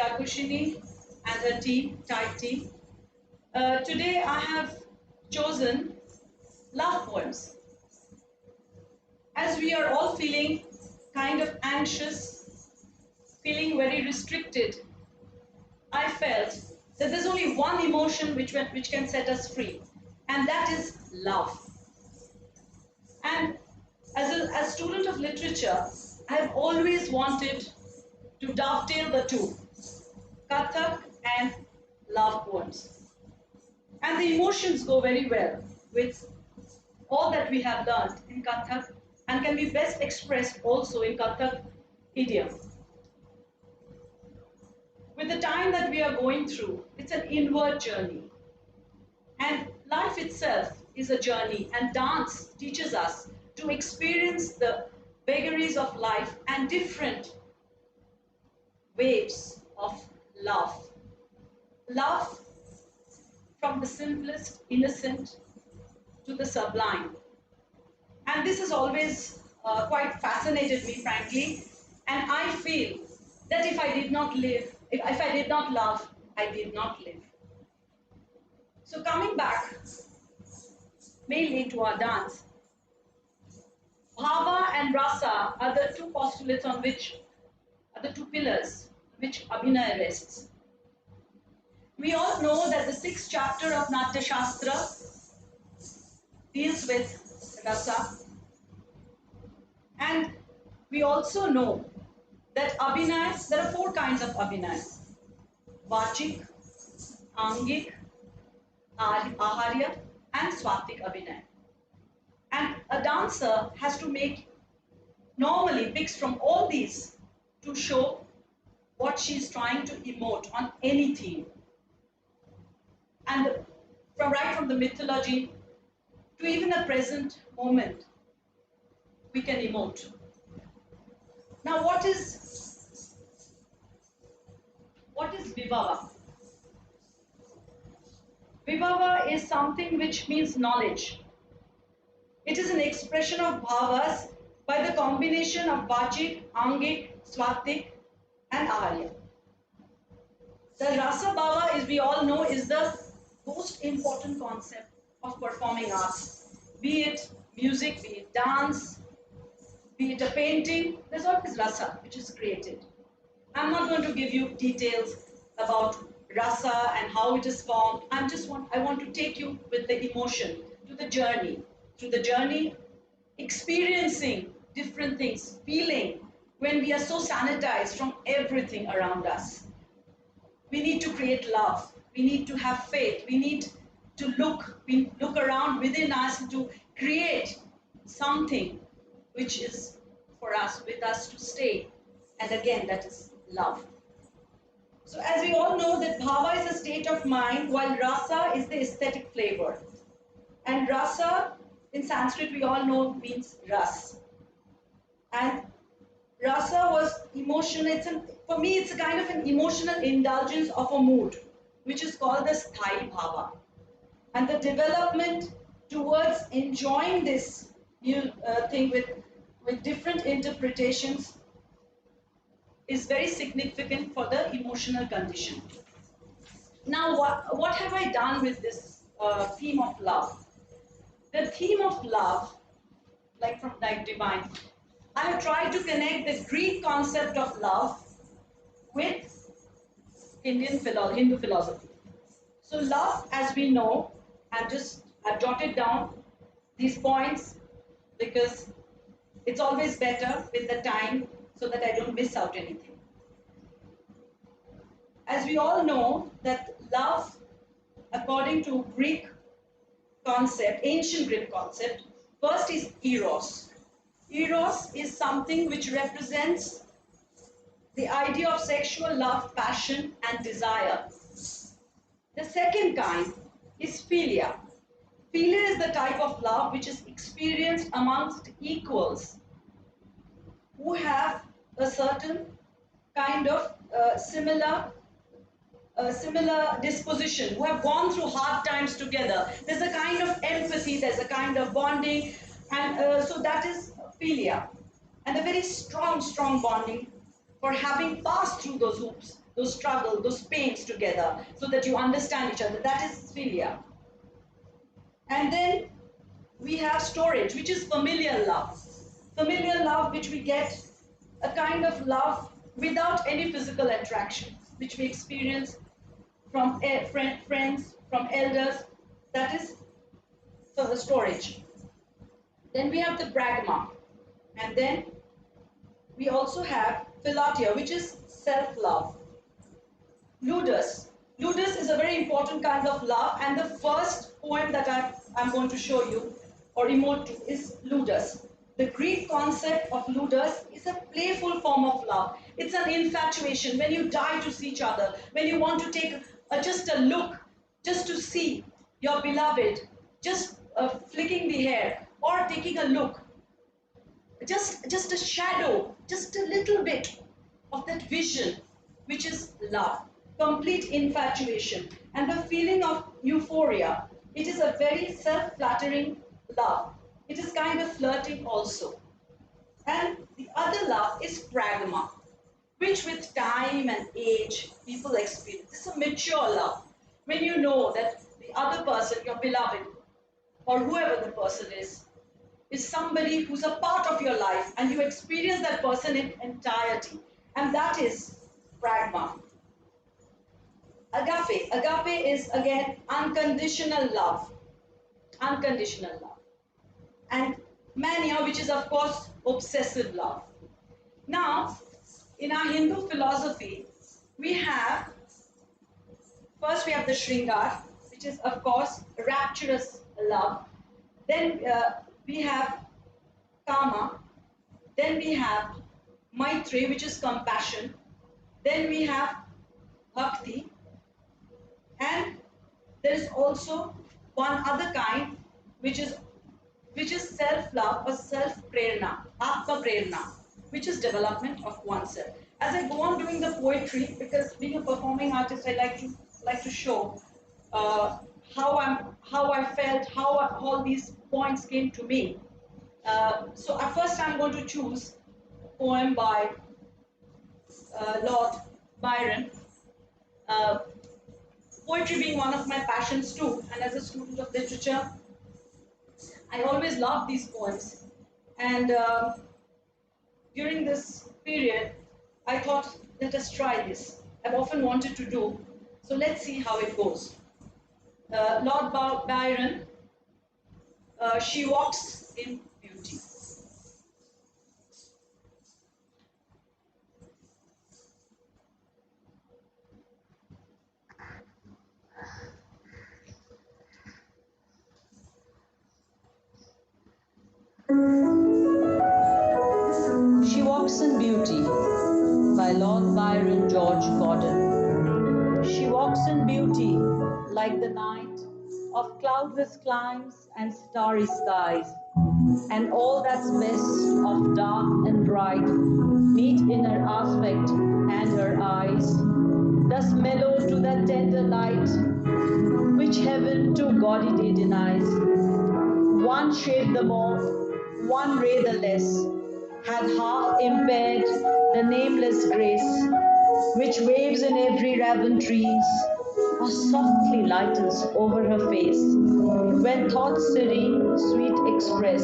Jakushini and her team, tight team. Today I have chosen love poems. As we are all feeling kind of anxious, feeling very restricted, I felt that there's only one emotion which can set us free, and that is love. And as a student of literature, I have always wanted to dovetail the two, Kathak and love poems. And the emotions go very well with all that we have learned in Kathak and can be best expressed also in Kathak idiom. With the time that we are going through, it's an inward journey. And life itself is a journey, and dance teaches us to experience the vagaries of life and different waves of love. Love from the simplest, innocent, to the sublime. And this has always quite fascinated me, frankly. And I feel that if I did not live, if I did not love, I did not live. So coming back mainly to our dance, bhava and rasa are the two postulates on which, are the two pillars which Abhinaya rests. We all know that the 6th chapter of Natya Shastra deals with rasa, and we also know that Abhinaya, there are 4 kinds of Abhinaya: Vachik, Angik, Aharya, and Swatik Abhinaya. And a dancer has to normally picks from all these to show what she's trying to emote on any theme. And right from the mythology to even the present moment, we can emote. Now, what is Vibhava? Vibhava is something which means knowledge. It is an expression of bhavas by the combination of Vachik, Angik, Swatik, and Aharya. The Rasa Bhava, as we all know, is the most important concept of performing arts. Be it music, be it dance, be it a painting, there's always rasa which is created. I'm not going to give you details about rasa and how it is formed. I want to take you with the emotion to the journey, through the journey, experiencing different things, feeling when we are so sanitized from everything around us. We need to create love. We need to have faith. We need to look around within us to create something which is for us, with us to stay. And again, that is love. So as we all know that bhava is a state of mind, while rasa is the aesthetic flavor. And rasa in Sanskrit we all know means ras. And rasa was emotional. For me, it's a kind of an emotional indulgence of a mood, which is called the sthai bhava. And the development towards enjoying this new thing with different interpretations is very significant for the emotional condition. Now, what have I done with this theme of love? The theme of love, like divine, I have tried to connect the Greek concept of love with Hindu philosophy. So love, as we know, I've jotted down these points because it's always better with the time so that I don't miss out anything. As we all know that love, according to Greek concept, ancient Greek concept, first is eros. Eros is something which represents the idea of sexual love, passion, and desire. The second kind is philia. Philia is the type of love which is experienced amongst equals who have a certain kind of similar disposition, who have gone through hard times together. There's a kind of empathy, there's a kind of bonding, and so that is philia. And a very strong bonding for having passed through those hoops those struggles, those pains together, so that you understand each other. That is philia. And then we have storage, which is familial love. Familial love, which we get a kind of love without any physical attraction, which we experience from friends, from elders. That is for the storage. Then we have the pragma. And then we also have philatia, which is self-love. Ludus. Ludus is a very important kind of love, and the first poem that I'm going to show you or emote to is Ludus. The Greek concept of Ludus is a playful form of love. It's an infatuation when you die to see each other, when you want to take just a look, just to see your beloved, just flicking the hair or taking a look, just a shadow, just a little bit of that vision, which is love, complete infatuation, and the feeling of euphoria. It is a very self-flattering love. It is kind of flirting also. And the other love is pragma, which with time and age people experience. It's a mature love. When you know that the other person, your beloved, or whoever the person is somebody who's a part of your life and you experience that person in entirety. And that is pragma. Agape. Agape is again unconditional love. Unconditional love. And mania, which is of course obsessive love. Now, in our Hindu philosophy, we have, first we have the Shringar, which is of course rapturous love. Then we have Kama. Then we have Maitri, which is compassion. Then we have Bhakti. And there is also one other kind, which is self-love or self-prerna, atma-prerna, which is development of oneself. As I go on doing the poetry, because being a performing artist, I like to show how I felt, how all these points came to me. So at first I'm going to choose a poem by Lord Byron. Poetry being one of my passions too, and as a student of literature, I always loved these poems. And during this period, I thought, let us try this. I've often wanted to do, so let's see how it goes. Lord Byron, She Walks in Beauty. She Walks in Beauty by Lord Byron George Gordon. She walks in beauty like the night of cloudless climes and starry skies, and all that's best of dark and bright meet in her aspect and her eyes, thus mellow to that tender light which heaven to gaudy day denies. One shade the more, one ray the less, had half impaired the nameless grace, which waves in every raven trees, or softly lightens over her face, when thoughts serene, sweet express,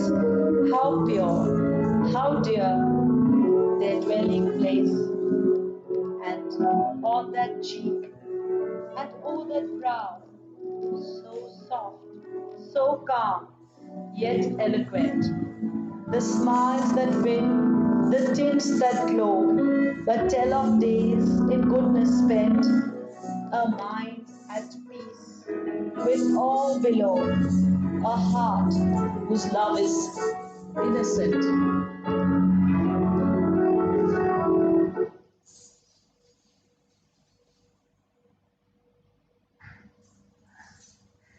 how pure, how dear, their dwelling place. And on that cheek, and oh that brow, so soft, so calm, yet eloquent, the smiles that win, the tints that glow, but tell of days in goodness spent, a mind at peace with all below, a heart whose love is innocent.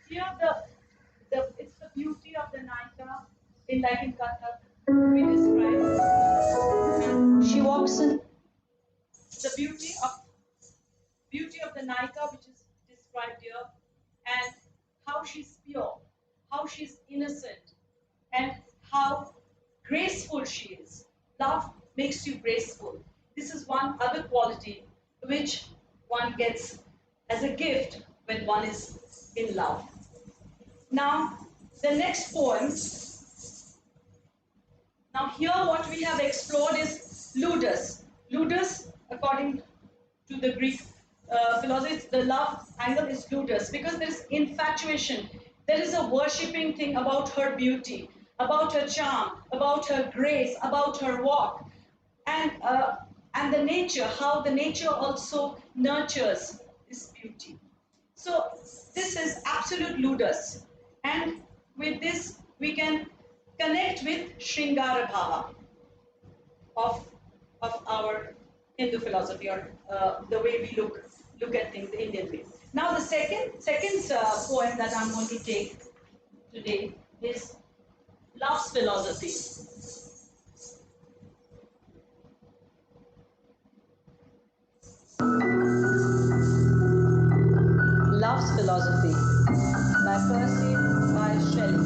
Here it's the beauty of the Naika in Kathak we describe. And she walks in the beauty of the Naika, which is described here, and how she's pure, how she's innocent, and how graceful she is. Love makes you graceful. This is one other quality which one gets as a gift when one is in love. Now, the next poem. Now here what we have explored is ludus. Ludus, according to the Greek philosophy, the love angle is ludus because there is infatuation. There is a worshipping thing about her beauty, about her charm, about her grace, about her walk, and the nature, how the nature also nurtures this beauty. So this is absolute ludus, and with this we can connect with Shringara Bhava of our Hindu philosophy, or the way we look at things, the Indian way. Now the second poem that I'm going to take today is Love's Philosophy. Love's Philosophy by Shelley.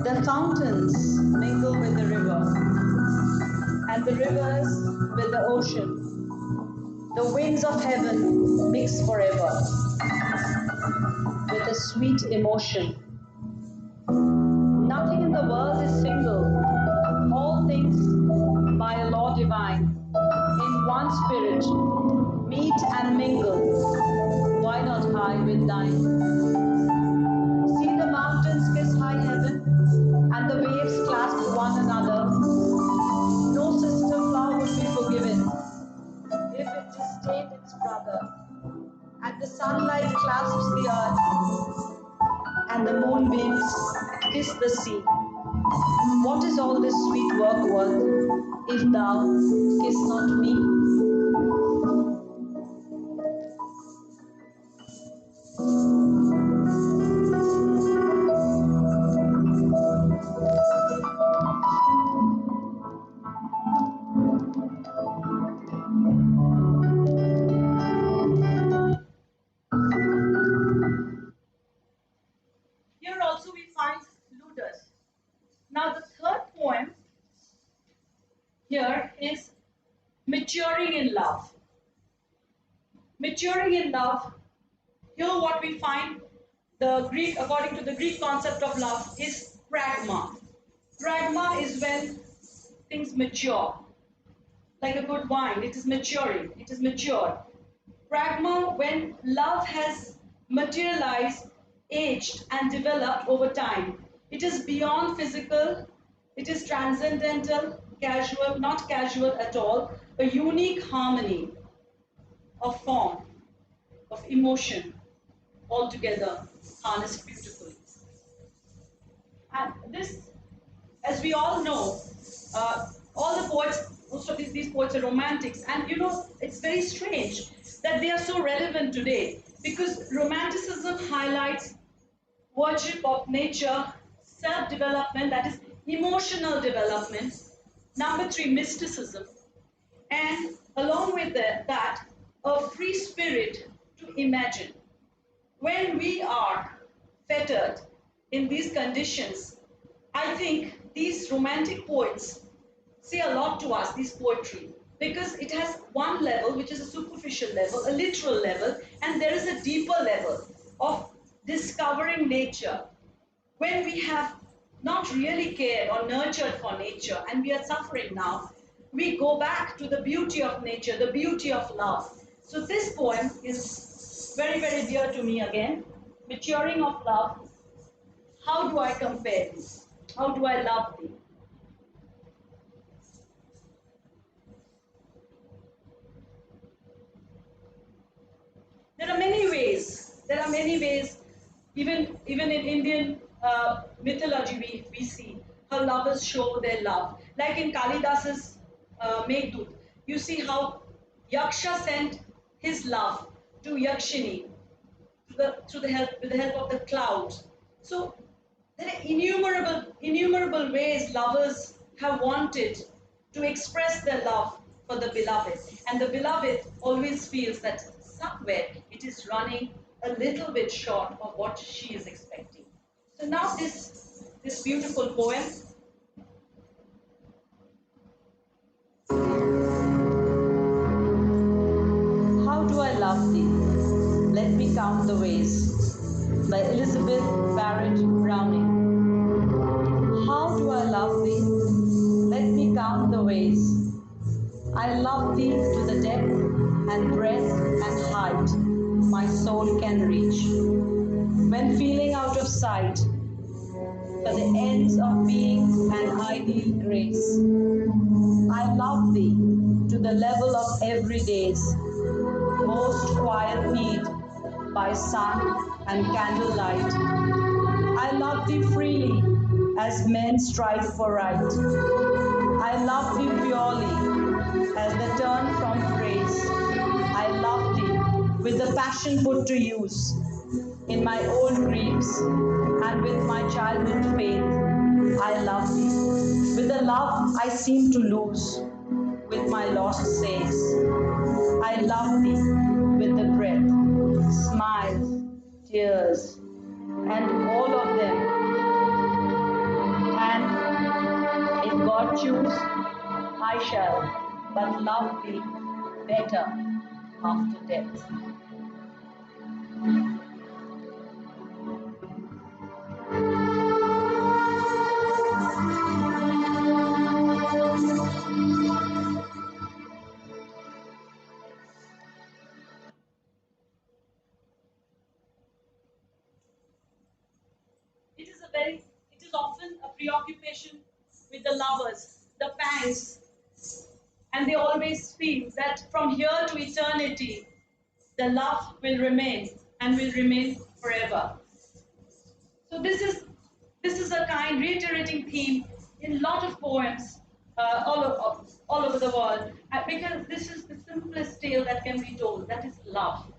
The fountains mingle with the river, and the rivers with the ocean. The winds of heaven mix forever with a sweet emotion. Nothing in the world is single, all things by a law divine, in one spirit, meet and mingle. Why not I with thine? See the mountains kiss high heaven, and the waves clasp one another. No sister flower would be forgiven if it disdained its brother. And the sunlight clasps the earth, and the moonbeams kiss the sea. What is all this sweet work worth, if thou kiss not me? Here also we find ludus. Now the third poem here is Maturing in Love. Maturing in love, here what we find, according to the Greek concept of love, is pragma. Pragma is when things mature, like a good wine, it is maturing, it is matured. Pragma, when love has materialized, aged, and developed over time. It is beyond physical, it is transcendental, casual, not casual at all, a unique harmony of form, of emotion, altogether harnessed beautifully. And this, as we all know, all the poets, most of these poets are romantics, and you know, it's very strange that they are so relevant today because romanticism highlights worship of nature, self-development, that is emotional development. Number three, mysticism, and along with that, a free spirit to imagine. When we are fettered in these conditions, I think these romantic poets say a lot to us, this poetry, because it has one level, which is a superficial level, a literal level, and there is a deeper level of discovering nature. When we have not really cared or nurtured for nature and we are suffering now, we go back to the beauty of nature, the beauty of love. So this poem is very, very dear to me again. Maturing of love. How do I compare thee? How do I love thee? There are many ways. There are many ways. Even in Indian mythology, we see how lovers show their love. Like in Kalidas's Meghdut, you see how Yaksha sent his love to Yakshini with the help of the clouds. So there are innumerable ways lovers have wanted to express their love for the beloved, and the beloved always feels that somewhere it is running a little bit short of what she is expecting. So now this beautiful poem. love thee. Let me count the ways. By Elizabeth Barrett Browning. How do I love thee? Let me count the ways. I love thee to the depth and breadth and height my soul can reach. When feeling out of sight, for the ends of being an ideal grace, I love thee to the level of everyday's most quiet need by sun and candlelight. I love thee freely as men strive for right. I love thee purely as the turn from phrase. I love thee with the passion put to use in my old griefs and with my childhood faith. I love thee with the love I seem to lose with my lost saints. I love thee with the breath, smiles, tears, and all of them. And if God choose, I shall but love thee better after death. It is often a preoccupation with the lovers, the pangs, and they always feel that from here to eternity, the love will remain and will remain forever. So this is a kind reiterating theme in a lot of poems all over the world, because this is the simplest tale that can be told. That is love.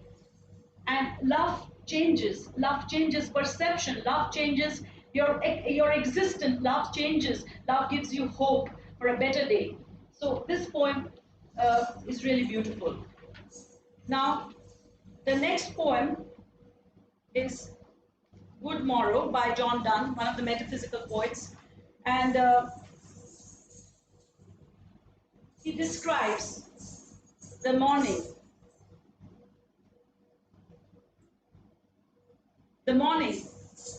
And love changes perception, love changes your existence, love changes, love gives you hope for a better day. So this poem is really beautiful. Now the next poem is Good Morrow by John Donne, one of the metaphysical poets, and he describes the morning. The morning.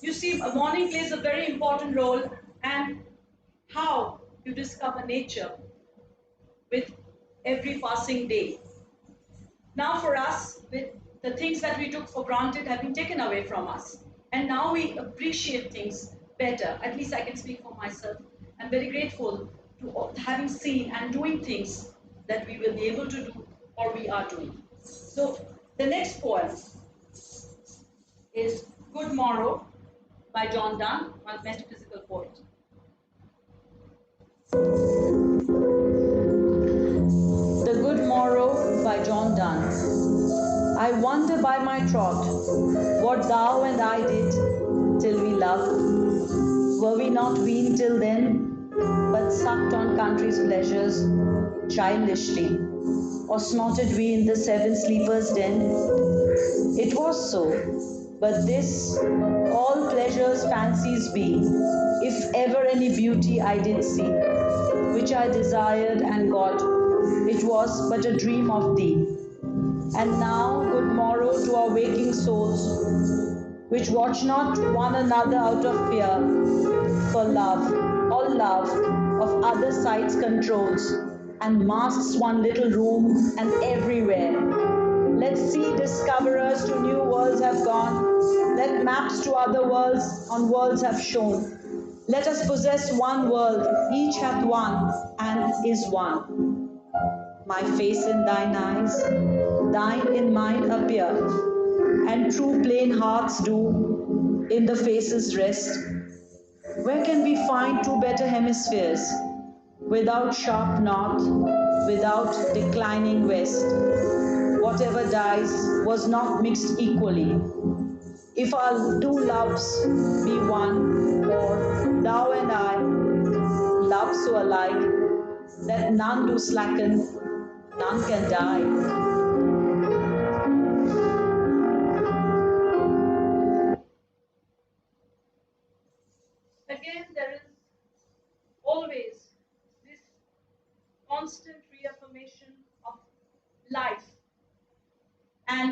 You see, a morning plays a very important role, and how you discover nature with every passing day. Now for us, with the things that we took for granted have been taken away from us. And now we appreciate things better. At least I can speak for myself. I'm very grateful to having seen and doing things that we will be able to do or we are doing. So the next poem is Good Morrow by John Donne, one metaphysical poet. The Good Morrow by John Donne. I wonder by my trot what thou and I did till we loved. Were we not weaned till then, but sucked on country's pleasures childishly, or snorted we in the seven sleepers' den? It was so, but this all pleasures fancies be, if ever any beauty I did see, which I desired and got, it was but a dream of thee. And now good morrow to our waking souls, which watch not one another out of fear, for love, all love, of other sights controls, and masks one little room and everywhere. Let sea discoverers to new worlds have gone, let maps to other worlds on worlds have shown. Let us possess one world, each hath one, and is one. My face in thine eyes, thine in mine appear, and true plain hearts do in the faces rest. Where can we find two better hemispheres, without sharp north, without declining west? Whatever dies was not mixed equally. If our two loves be one, or thou and I, love so alike, that none do slacken, none can die. Again, there is always this constant reaffirmation of life. And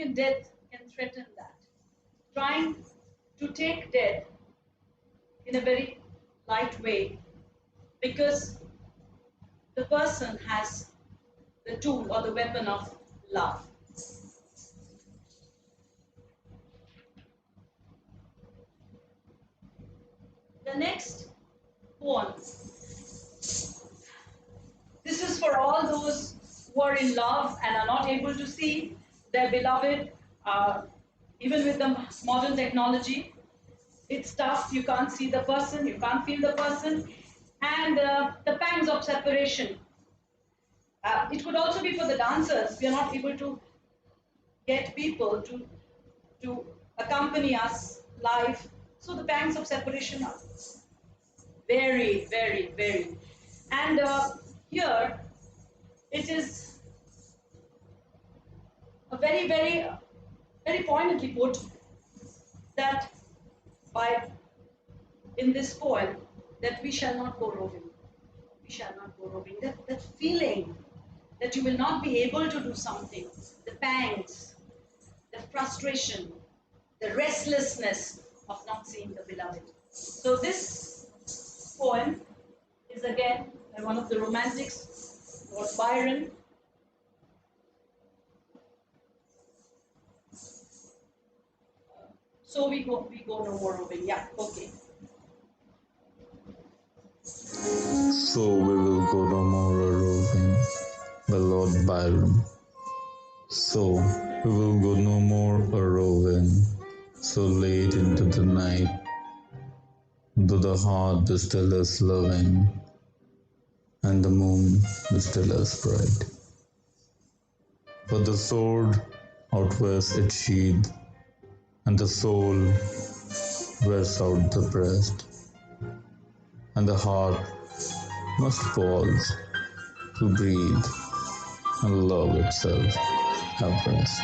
even death can threaten that. Trying to take death in a very light way because the person has the tool or the weapon of love. The next poem. This is for all those who are in love and are not able to see their beloved, even with the modern technology. It's tough. You can't see the person, you can't feel the person, and the pangs of separation. It could also be for the dancers. We are not able to get people to accompany us live. So the pangs of separation are very, very, very. And here it is a very, very, very poignantly put that by in this poem that we shall not go roving. We shall not go roving. That feeling that you will not be able to do something, the pangs, the frustration, the restlessness of not seeing the beloved. So this poem is again one of the romantics, Lord Byron. So we go no more roving. Yeah, okay. So we will go no more a-roving by Lord Byron. So we will go no more a-roving so late into the night, though the heart be still as loving and the moon be still as bright. But the sword outwears its sheath, and the soul wears out the breast, and the heart must pause to breathe and love itself have rest.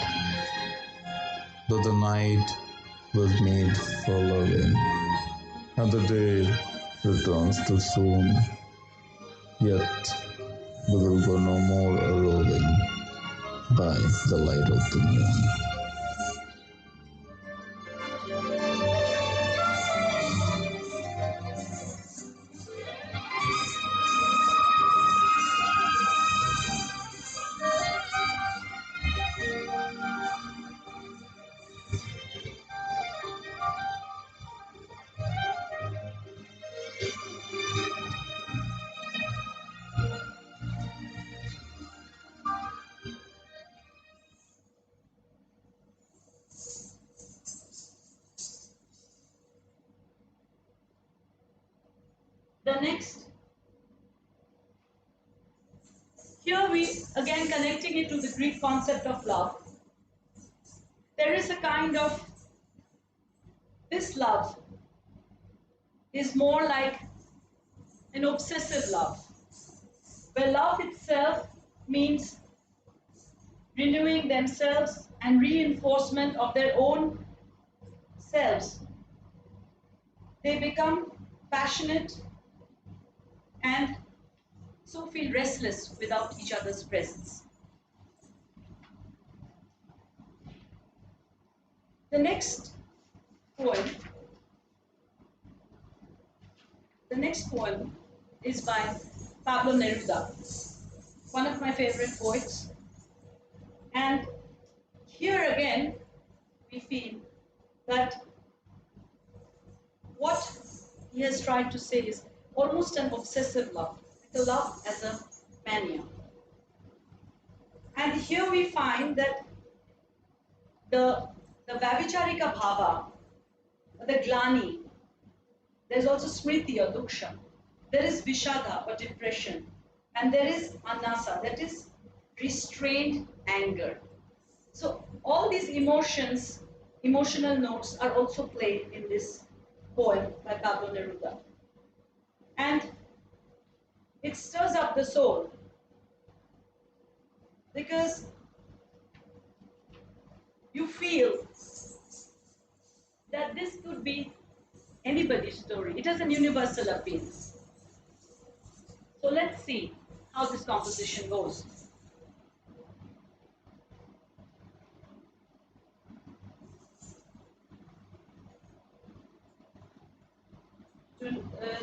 Though the night was made for loving, and the day returns too soon, yet we will go no more a-roving by the light of the moon. The next, here we again connecting it to the Greek concept of love. There is a kind of, this love is more like an obsessive love, where love itself means renewing themselves and reinforcement of their own selves. They become passionate and so feel restless without each other's presence. The next poem, is by Pablo Neruda, one of my favorite poets. And here again, we feel that what he has tried to say is almost an obsessive love, like a love as a mania. And here we find that the Vavicharika Bhava, the Glani, there's also Smriti or Duksha, there is Vishada or depression, and there is Anasa, that is restrained anger. So all these emotions, emotional notes are also played in this poem by Pablo Neruda. And it stirs up the soul because you feel that this could be anybody's story. It has an universal appeal. So let's see how this composition goes.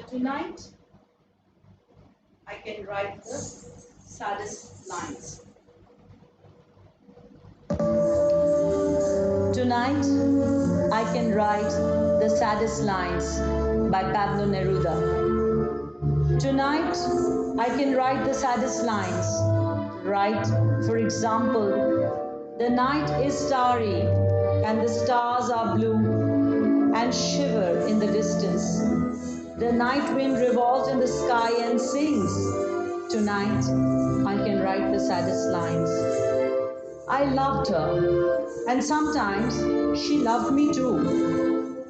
Tonight, I can write the saddest lines. Tonight, I can write the saddest lines by Pablo Neruda. Tonight, I can write the saddest lines. Write, for example, the night is starry and the stars are blue and shiver in the distance. The night wind revolves in the sky and sings. Tonight, I can write the saddest lines. I loved her, and sometimes she loved me too.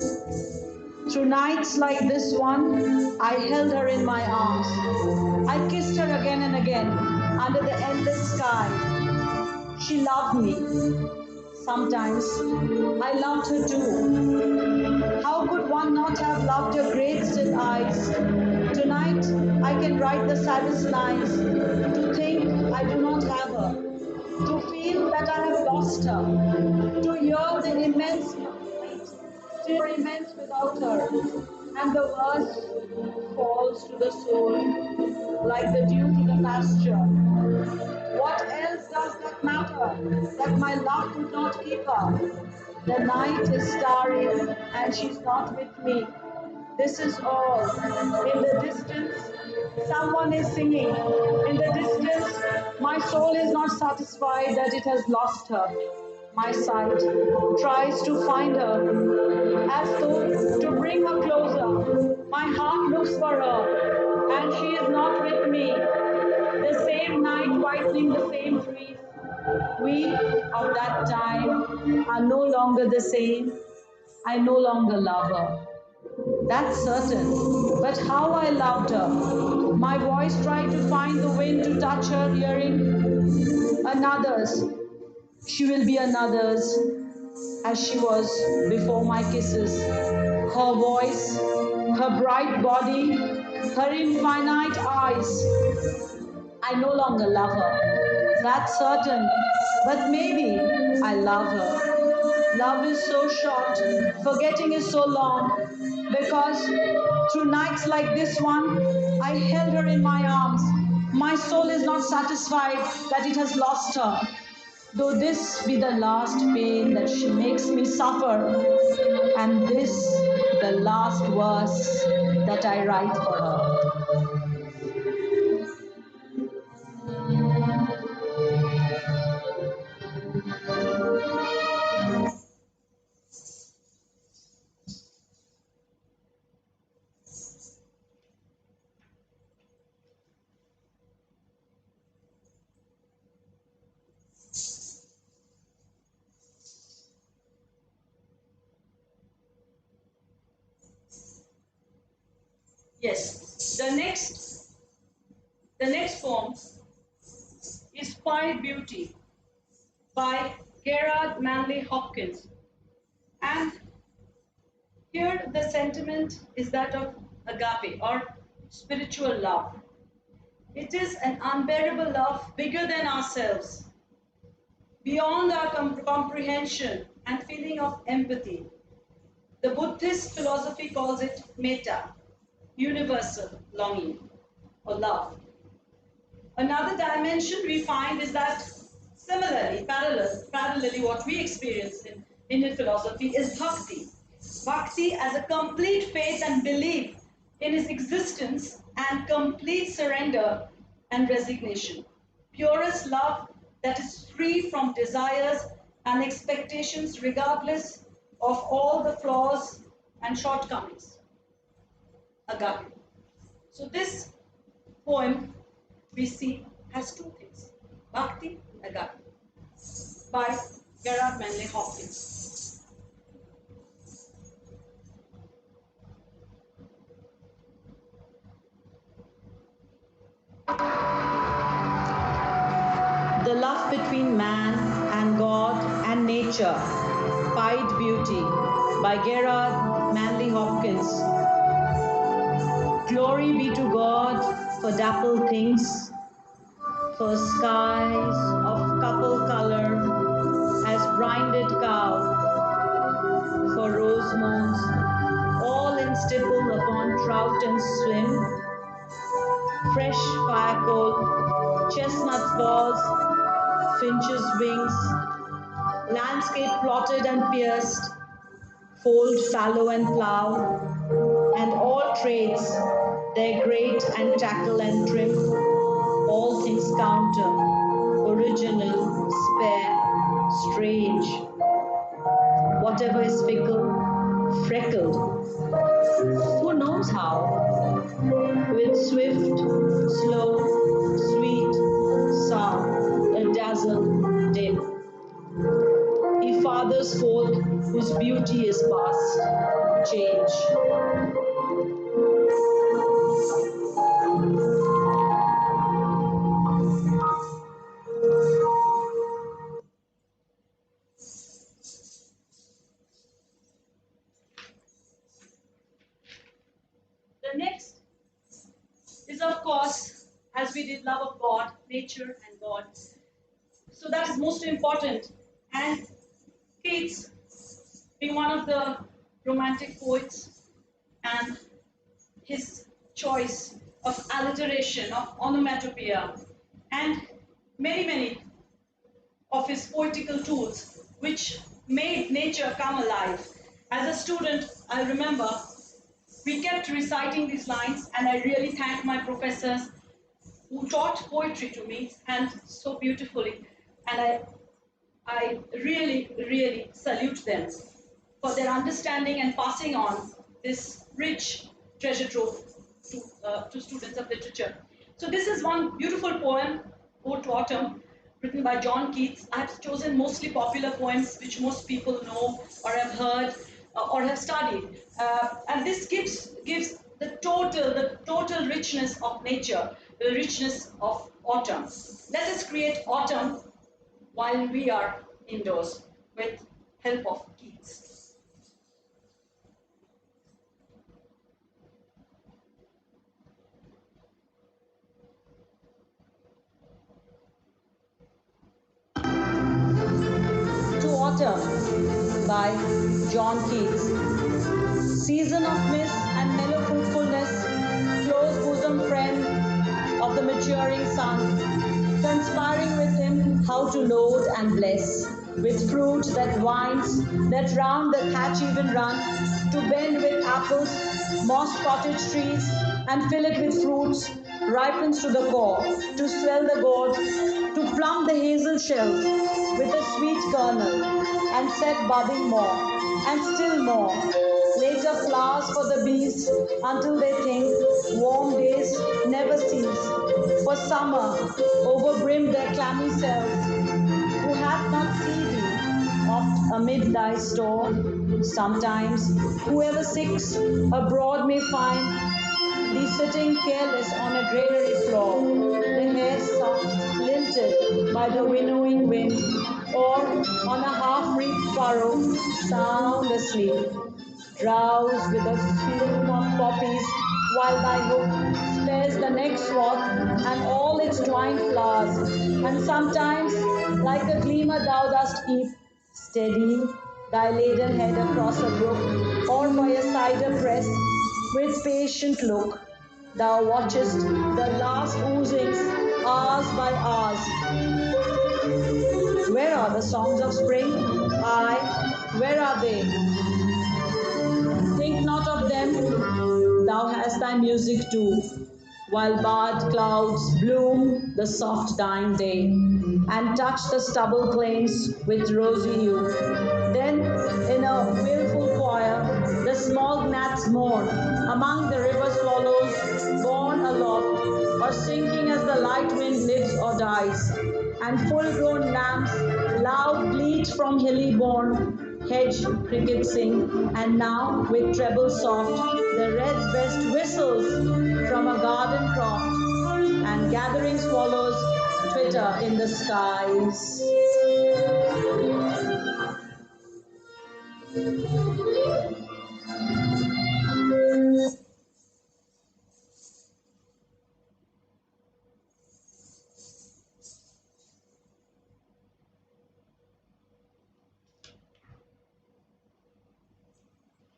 Through nights like this one, I held her in my arms. I kissed her again and again under the endless sky. She loved me. Sometimes I loved her too. How could one not have loved her great still eyes? Tonight I can write the saddest lines. To think I do not have her. To feel that I have lost her. To hear the immense night, still immense without her. And the verse falls to the soul like the dew to the pasture. What else does that matter? That my love could not keep her. The night is starry and she's not with me. This is all. In the distance, someone is singing. In the distance, my soul is not satisfied that it has lost her. My sight tries to find her, as though to bring her closer. My heart looks for her, and she is not with me. The same night whitening the same trees. We of that time are no longer the same. I no longer love her. That's certain. But how I loved her. My voice tried to find the wind to touch her hearing. Another's. She will be another's, as she was before my kisses. Her voice, her bright body, her infinite eyes. I no longer love her. That's certain. But maybe I love her. Love is so short, forgetting is so long. Because through nights like this one, I held her in my arms. My soul is not satisfied that it has lost her. Though this be the last pain that she makes me suffer, and this the last verse that I write for her. Yes, the next poem is Quiet Beauty by Gerard Manley Hopkins. And here the sentiment is that of agape or spiritual love. It is an unbearable love bigger than ourselves, beyond our comprehension and feeling of empathy. The Buddhist philosophy calls it metta, universal longing or love. Another dimension we find is that parallelly what we experience in Indian philosophy is bhakti. Bhakti as a complete faith and belief in his existence and complete surrender and resignation. Purest love that is free from desires and expectations regardless of all the flaws and shortcomings. Agape. So this poem we see has two things, bhakti and agape, by Gerard Manley Hopkins. The love between man and God and nature, Pied Beauty by Gerard Manley Hopkins. Glory be to God for dappled things, for skies of couple color as brinded cow, for rose moons, all in stipple upon trout finch's wings, landscape plotted and pierced, fold, fallow and plough, and all trades, their great and tackle and trim, all things counter, original, spare, strange, whatever is fickle, freckled, who knows how, with swift, slow, sweet, sour, a dazzle, dim. He fathers folk whose beauty is past change. The next is, of course, as we did, love of God, nature, and God. So that is most important. And Keats, being one of the romantic poets, and his choice of alliteration, of onomatopoeia, and many of his poetical tools, which made nature come alive. As a student, I remember we kept reciting these lines, and I really thank my professors who taught poetry to me, and so beautifully. And I really salute them for their understanding and passing on this rich treasure trove to students of literature. So this is one beautiful poem, Ode to Autumn, written by John Keats. I have chosen mostly popular poems which most people know or have heard or have studied. And this gives the total richness of nature, the richness of autumn. Let us create autumn while we are indoors with help of Keats. To Autumn by John Keats. Season of mist and mellow fruitfulness, close bosom friend of the maturing sun, conspiring with him how to load and bless, with fruit that winds, that round the thatch even run, to bend with apples, moss cottage trees, and fill it with fruits, ripens to the core, to swell the gourd, to plump the hazel shells with a sweet kernel, and set budding more, and still more. Later flowers for the bees until they think warm days never cease. For summer overbrim their clammy cells, who hath not seen thee oft amid thy store. Sometimes whoever seeks abroad may find thee sitting careless on a granary floor, the hair soft, lilted by the winnowing wind, or on a half-wreathed furrow, sound asleep. Drowse with a fume of poppies, while thy hook spares the next swath and all its twined flowers, and sometimes, like a gleamer thou dost keep, steady thy laden head across a brook, or by a cider press, with patient look, thou watchest the last oozings hours by hours. Where are the songs of spring? Aye, where are they? Think not of them, thou hast thy music too, while barred clouds bloom the soft dying day, and touch the stubble plains with rosy hue. Then, in a wilful choir, the small gnats mourn among the river swallows borne aloft, or sinking as the light wind lives or dies, and full-grown lambs loud bleat from hilly bourne, hedge crickets sing, and now with treble soft the redbreast whistles from a garden croft, and gathering swallows twitter in the skies.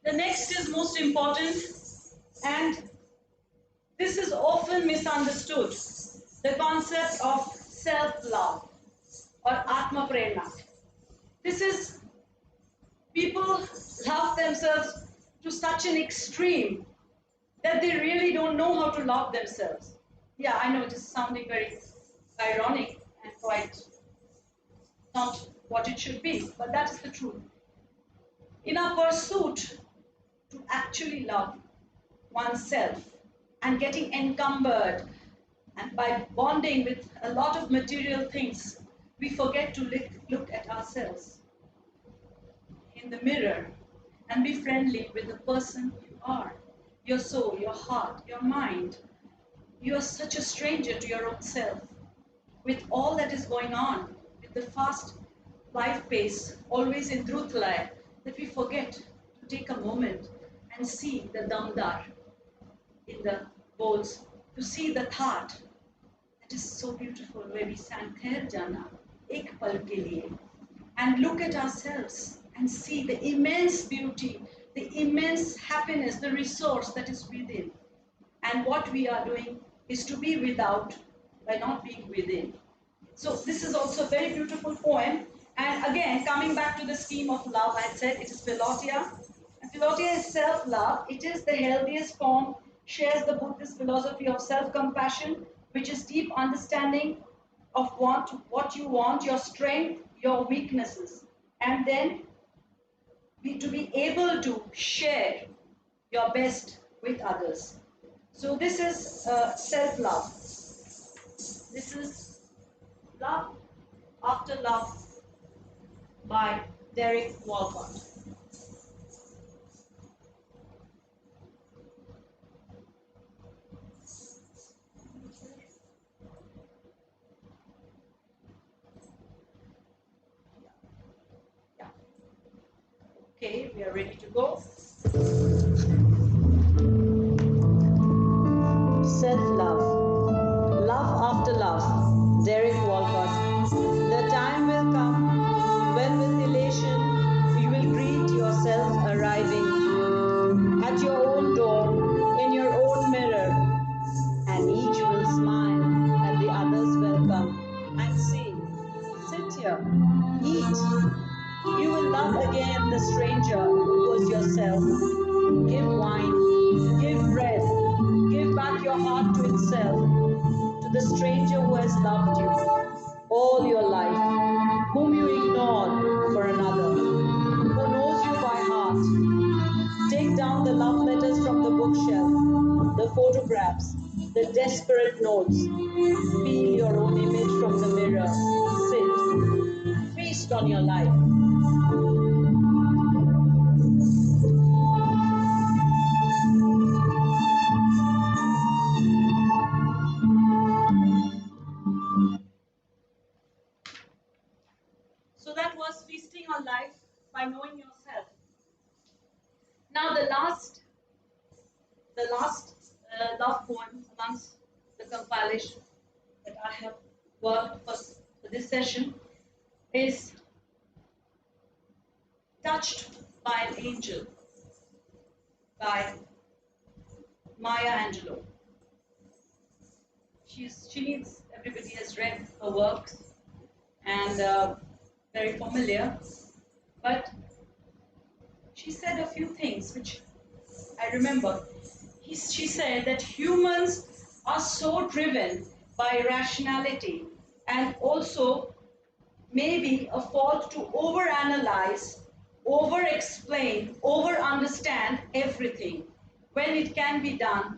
The next is most important, and this is often misunderstood, the concept of self-love or Atma Prerna. This is people love themselves to such an extreme that they really don't know how to love themselves. Yeah, I know it is sounding very ironic and quite not what it should be, but that is the truth. In our pursuit to actually love oneself and getting encumbered and by bonding with a lot of material things, we forget to look at ourselves in the mirror and be friendly with the person you are, your soul, your heart, your mind. You are such a stranger to your own self. With all that is going on, with the fast life pace, always in Drutlaya, that we forget to take a moment and see the damdar in the bowls, to see the thought. That is so beautiful, where we sang Khair Jana, Ek Pal Ke Liye, and look at ourselves and see the immense beauty, the immense happiness, the resource that is within. And what we are doing is to be without by not being within. So this is also a very beautiful poem. And again, coming back to the scheme of love, I said it is Philotia. And Philotia is self-love. It is the healthiest form, shares the Buddhist philosophy of self-compassion, which is deep understanding of what you want, your strength, your weaknesses. And then to be able to share your best with others. So this is self-love. This is Love After Love by Derek Walcott. Yeah. Okay, we are ready to go. Self-love. Love after love. Derek Walcott. The time will come when with elation you will greet yourself arriving at your own door, in your own mirror, and each will smile and the others welcome and say, sit here, eat. You will love again the stranger who was yourself. Give wine, give bread, give back your heart to itself, to the stranger who has loved you all your life, whom you ignored for another, who knows you by heart. Take down the love letters from the bookshelf, the photographs, the desperate notes. Feel your own image from the mirror. Sit. Feast on your life. So that was feasting on life by knowing yourself. Now the last love poem amongst the compilation that I have worked for this session is Touched by an Angel by Maya Angelou. Everybody has read her works and very familiar, but she said a few things which I remember. She said that humans are so driven by rationality and also maybe a fault to overanalyze, over-explain, over-understand everything when it can be done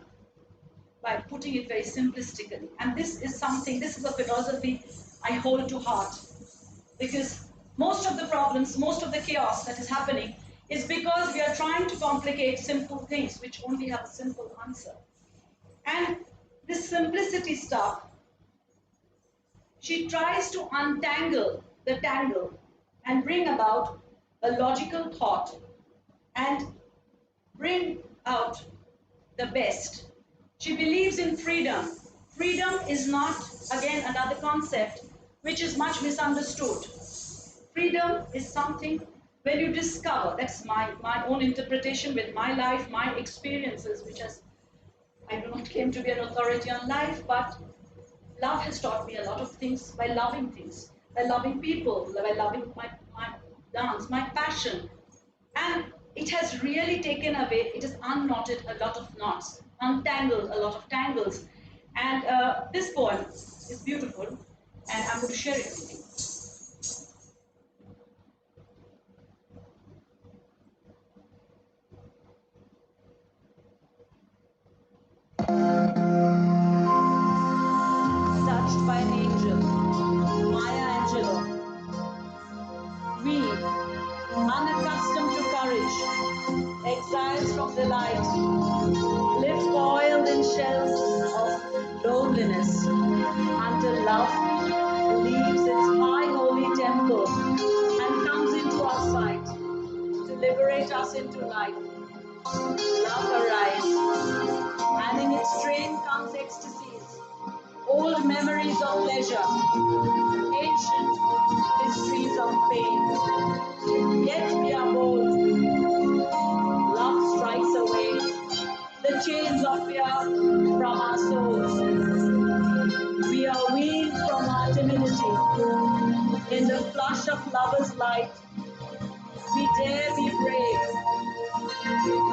by putting it very simplistically. And this is a philosophy I hold to heart, because most of the problems, most of the chaos that is happening is because we are trying to complicate simple things which only have a simple answer. And this simplicity stuff, she tries to untangle the tangle and bring about a logical thought and bring out the best. She believes in freedom. Freedom is not, again, another concept which is much misunderstood. Freedom is something when you discover, that's my own interpretation with my life, my experiences, I do not claim to be an authority on life, but love has taught me a lot of things by loving things. by loving people, by loving my dance, my passion. And it has really taken away, it has unknotted a lot of knots, untangled a lot of tangles. And this poem is beautiful, and I'm going to share it with you. Touched by an angel, Maya Angelou. We, unaccustomed to courage, exiles from the light, live coiled in shells of loneliness until love leaves its high holy temple and comes into our sight to liberate us into life. Love arrives, and in its train comes ecstasies, old memories of pleasure, ancient histories of pain. Yet we are bold. Love strikes away the chains of fear from our souls. We are weaned from our timidity. In the flush of lover's light, we dare be brave.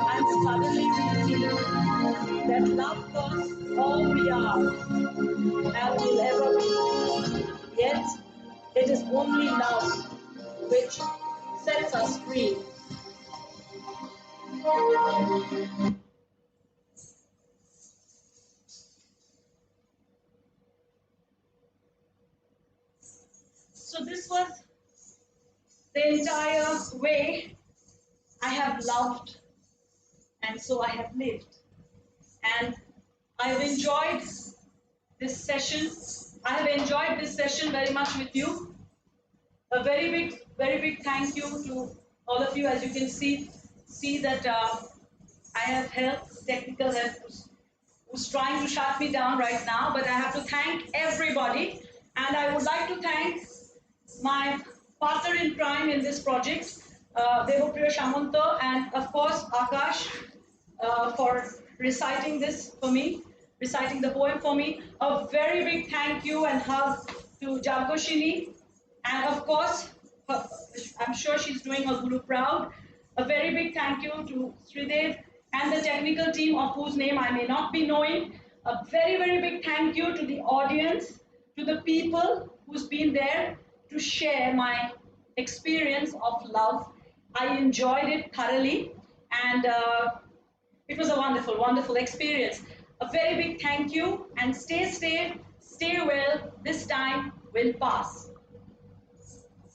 And suddenly we see that love costs all we are and will ever be. Yet it is only love which sets us free. So this was the entire way I have loved, and so I have lived. And I've enjoyed this session. I have enjoyed this session very much with you. A very big thank you to all of you. As you can see that I have help, technical help, who's trying to shut me down right now. But I have to thank everybody, and I would like to thank my partner in crime in this project, Devopriya Shamanto, and of course Akash, for reciting this for me, reciting the poem for me. A very big thank you and hug to Jagoshini, and of course, I'm sure she's doing her Guru proud. A very big thank you to Sridev and the technical team, of whose name I may not be knowing. A very big thank you to the audience, to the people who's been there to share my experience of love. I enjoyed it thoroughly, and it was a wonderful experience. A very big thank you, and stay safe, stay well. This time will pass.